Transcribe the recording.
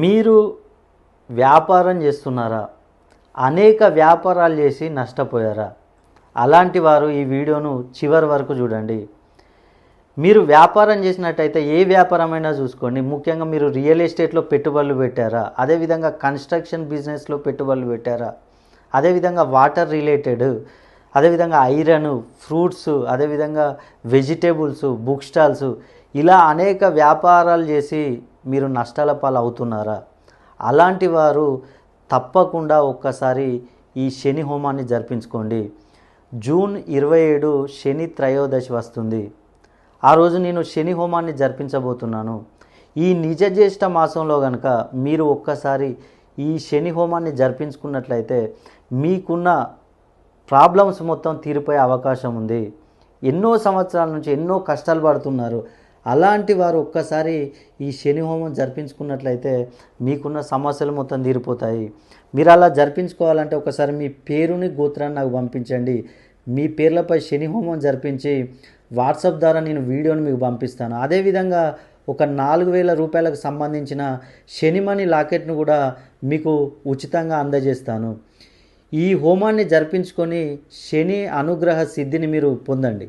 మీరు వ్యాపారం చేస్తున్నారా? అనేక వ్యాపారాలు చేసి నష్టపోయారా? అలాంటి వారు ఈ వీడియోను చివరి వరకు చూడండి. మీరు వ్యాపారం చేసినట్టయితే ఏ వ్యాపారమైనా చూసుకోండి. ముఖ్యంగా మీరు రియల్ ఎస్టేట్లో పెట్టుబడులు పెట్టారా? అదేవిధంగా కన్స్ట్రక్షన్ బిజినెస్లో పెట్టుబడులు పెట్టారా? అదేవిధంగా వాటర్ రిలేటెడ్, అదేవిధంగా ఐరన్, ఫ్రూట్స్, అదేవిధంగా వెజిటేబుల్స్, బుక్ స్టాల్స్, ఇలా అనేక వ్యాపారాలు చేసి మీరు నష్టాల పాలు అవుతున్నారా? అలాంటి వారు తప్పకుండా ఒక్కసారి ఈ శని హోమాన్ని జరిపించుకోండి. జూన్ 27 శని త్రయోదశి వస్తుంది. ఆ రోజు నేను శని హోమాన్ని జరిపించబోతున్నాను. ఈ నిజ జ్యేష్ఠ మాసంలో కనుక మీరు ఒక్కసారి ఈ శని హోమాన్ని జరిపించుకున్నట్లయితే మీకున్న ప్రాబ్లమ్స్ మొత్తం తీరిపోయే అవకాశం ఉంది. ఎన్నో సంవత్సరాల నుంచి ఎన్నో కష్టాలు పడుతున్నారు. అలాంటి వారు ఒక్కసారి ఈ శని హోమం జరిపించుకున్నట్లయితే మీకున్న సమస్యలు మొత్తం తీరిపోతాయి. మీరు అలా జరిపించుకోవాలంటే ఒకసారి మీ పేరుని, గోత్రాన్ని నాకు పంపించండి. మీ పేర్లపై శని హోమం జరిపించి వాట్సాప్ ద్వారా నేను వీడియోని మీకు పంపిస్తాను. అదేవిధంగా ఒక 4000 రూపాయలకు సంబంధించిన శనిమణి లాకెట్ను కూడా మీకు ఉచితంగా అందజేస్తాను. ఈ హోమాన్ని జరిపించుకొని శని అనుగ్రహ సిద్ధిని మీరు పొందండి.